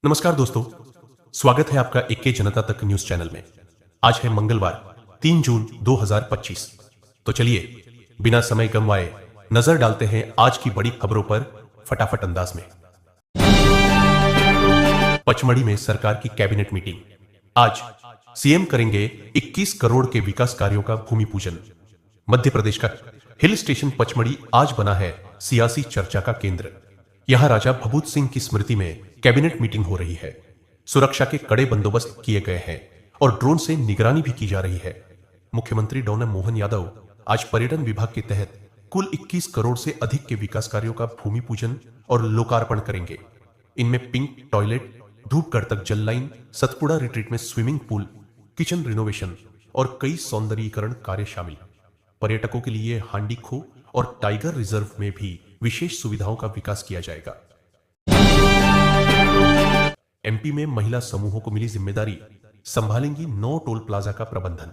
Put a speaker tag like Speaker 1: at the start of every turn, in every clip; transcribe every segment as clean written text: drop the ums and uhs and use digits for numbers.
Speaker 1: नमस्कार दोस्तों, स्वागत है आपका इक्के जनता तक न्यूज चैनल में। आज है मंगलवार 3 जून 2025। तो चलिए बिना समय गंवाए नजर डालते हैं आज की बड़ी खबरों पर फटाफट अंदाज में। पचमढ़ी में सरकार की कैबिनेट मीटिंग। आज सीएम करेंगे 21 करोड़ के विकास कार्यों का भूमि पूजन। मध्य प्रदेश का हिल स्टेशन पचमढ़ी आज बना है सियासी चर्चा का केंद्र। यहां राजा भभूत सिंह की स्मृति में कैबिनेट मीटिंग हो रही है। सुरक्षा के कड़े बंदोबस्त किए गए हैं और ड्रोन से निगरानी भी की जा रही है। मुख्यमंत्री डॉ मोहन यादव आज पर्यटन विभाग के तहत कुल 21 करोड़ से अधिक के विकास कार्यों का भूमि पूजन और लोकार्पण करेंगे। इनमें पिंक टॉयलेट, धूपगढ़ तक जल लाइन, सतपुड़ा रिट्रीट में स्विमिंग पूल, किचन रिनोवेशन और कई सौंदर्यीकरण कार्य शामिल। पर्यटकों के लिए हांडी खो और टाइगर रिजर्व में भी विशेष सुविधाओं का विकास किया जाएगा। एमपी में महिला समूहों को मिली जिम्मेदारी, संभालेंगी 9 टोल प्लाजा का प्रबंधन।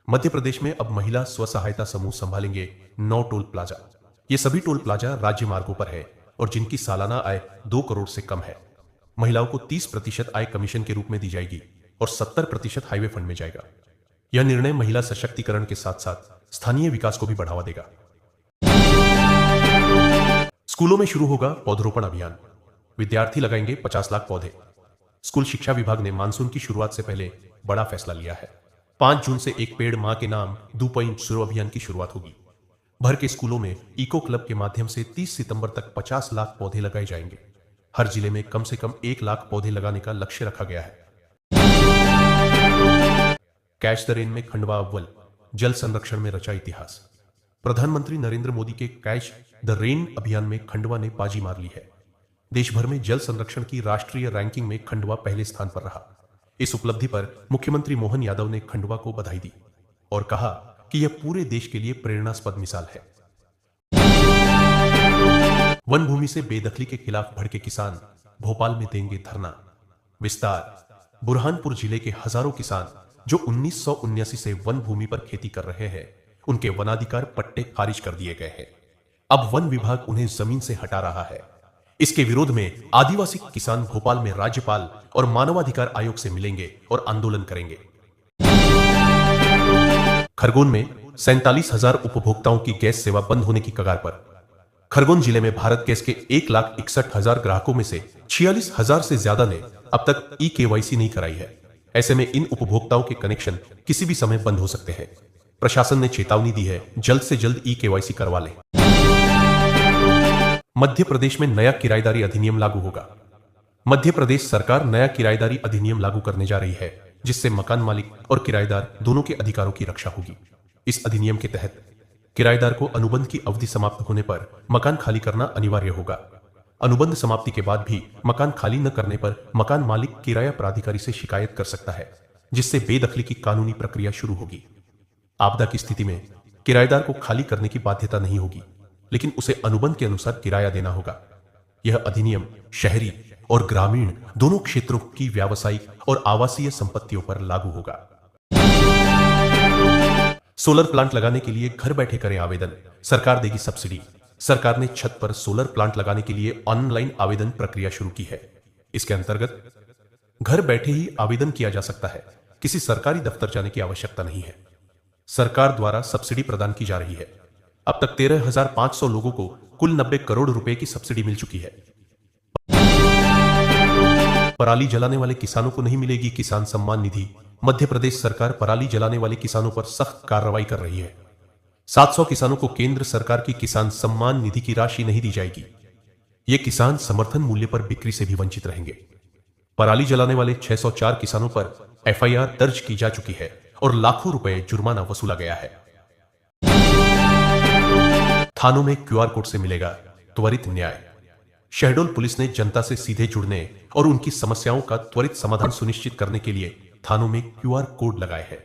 Speaker 1: मध्य प्रदेश में अब महिला स्व सहायता समूह संभालेंगे 9 टोल प्लाजा। ये सभी टोल प्लाजा राज्य मार्गों पर है और जिनकी सालाना आय 2 करोड़ से कम है। महिलाओं को 30% आय कमीशन के रूप में दी जाएगी और 70% हाईवे फंड में जाएगा। यह निर्णय महिला सशक्तिकरण के साथ साथ स्थानीय विकास को भी बढ़ावा देगा। स्कूलों में शुरू होगा पौधरोपण अभियान। विद्यार्थी लगाएंगे 50 लाख पौधे। स्कूल शिक्षा विभाग ने मानसून की शुरुआत से पहले बड़ा फैसला लिया है। 5 जून से एक पेड़ मां के नाम 2.0 अभियान की शुरुआत होगी। भर के स्कूलों में इको क्लब के माध्यम से 30 सितंबर तक 50 लाख पौधे लगाए जाएंगे। हर जिले में कम से कम 1 लाख पौधे लगाने का लक्ष्य रखा गया है। कैच द रेन में खंडवा अव्वल, जल संरक्षण में रचा इतिहास। प्रधानमंत्री नरेंद्र मोदी के कैच द रेन अभियान में खंडवा ने बाजी मार ली है। देश भर में जल संरक्षण की राष्ट्रीय रैंकिंग में खंडवा पहले स्थान पर रहा। इस उपलब्धि पर मुख्यमंत्री मोहन यादव ने खंडवा को बधाई दी और कहा कि यह पूरे देश के लिए प्रेरणास्पद मिसाल है। वन भूमि से बेदखली के खिलाफ भड़के किसान भोपाल में देंगे धरना। विस्तार। बुरहानपुर जिले के हजारों किसान जो 1979 से वन भूमि पर खेती कर रहे हैं, उनके वनाधिकार पट्टे खारिज कर दिए गए हैं। अब वन विभाग उन्हें जमीन से हटा रहा है। इसके विरोध में आदिवासी किसान भोपाल में राज्यपाल और मानवाधिकार आयोग से मिलेंगे और आंदोलन करेंगे। खरगोन में 47,000 उपभोक्ताओं की गैस सेवा बंद होने की कगार पर। खरगोन जिले में भारत गैस के 1,61,000 ग्राहकों में से 46,000 से ज्यादा ने अब तक ई-केवाईसी नहीं कराई है। ऐसे में इन उपभोक्ताओं के कनेक्शन किसी भी समय बंद हो सकते हैं। प्रशासन ने चेतावनी दी है, जल्द से जल्द ई-केवाईसी करवा लें। मध्य प्रदेश में नया किराएदारी अधिनियम लागू होगा। मध्य प्रदेश सरकार नया किराएदारी अधिनियम लागू करने जा रही है, जिससे मकान मालिक और किराएदार दोनों के अधिकारों की रक्षा होगी। इस अधिनियम के तहत किराएदार को अनुबंध की अवधि समाप्त होने पर मकान खाली करना अनिवार्य होगा। अनुबंध समाप्ति के बाद भी मकान खाली न करने पर मकान मालिक किराया प्राधिकारी से शिकायत कर सकता है, जिससे बेदखली की कानूनी प्रक्रिया शुरू होगी। आपदा की स्थिति में किराएदार को खाली करने की बाध्यता नहीं होगी, लेकिन उसे अनुबंध के अनुसार किराया देना होगा। यह अधिनियम शहरी और ग्रामीण दोनों क्षेत्रों की व्यावसायिक और आवासीय संपत्तियों पर लागू होगा। सोलर प्लांट लगाने के लिए घर बैठे करें आवेदन, सरकार देगी सब्सिडी। सरकार ने छत पर सोलर प्लांट लगाने के लिए ऑनलाइन आवेदन प्रक्रिया शुरू की है। इसके अंतर्गत घर बैठे ही आवेदन किया जा सकता है। किसी सरकारी दफ्तर जाने की आवश्यकता नहीं है। सरकार द्वारा सब्सिडी प्रदान की जा रही है। अब तक 13,500 लोगों को कुल 90 करोड़ रुपए की सब्सिडी मिल चुकी है। पराली जलाने वाले किसानों को नहीं मिलेगी किसान सम्मान निधि। मध्य प्रदेश सरकार पराली जलाने वाले किसानों पर सख्त कार्रवाई कर रही है। 700 किसानों को केंद्र सरकार की किसान सम्मान निधि की राशि नहीं दी जाएगी। ये किसान समर्थन मूल्य पर बिक्री से भी वंचित रहेंगे। पराली जलाने वाले 604 किसानों पर एफआईआर दर्ज की जा चुकी है और लाखों रुपए जुर्माना वसूला गया है। थानों में क्यूआर कोड से मिलेगा त्वरित न्याय। शहडोल पुलिस ने जनता से सीधे जुड़ने और उनकी समस्याओं का त्वरित समाधान सुनिश्चित करने के लिए थानों में क्यूआर कोड लगाए हैं।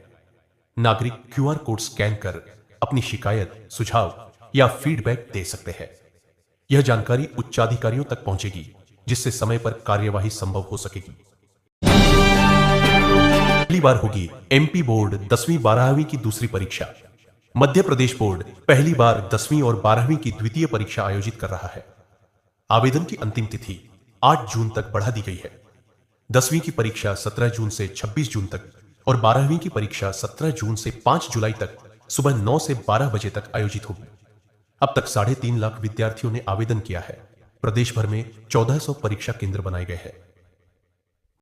Speaker 1: नागरिक क्यूआर कोड स्कैन कर अपनी शिकायत, सुझाव या फीडबैक दे सकते हैं। यह जानकारी उच्चाधिकारियों तक पहुंचेगी, जिससे समय पर कार्यवाही संभव हो सकेगी। पहली बार होगी एमपी बोर्ड 10वीं 12वीं की दूसरी परीक्षा। मध्य प्रदेश बोर्ड पहली बार 10वीं और 12वीं की द्वितीय परीक्षा आयोजित कर रहा है। आवेदन की अंतिम तिथि 8 जून तक बढ़ा दी गई है। 10वीं की परीक्षा 17 जून से 26 जून तक और 12वीं की परीक्षा 17 जून से 5 जुलाई तक सुबह 9 से 12 बजे तक आयोजित होगी। अब तक 3.5 लाख विद्यार्थियों ने आवेदन किया है। प्रदेश भर में 1400 परीक्षा केंद्र बनाए गए हैं।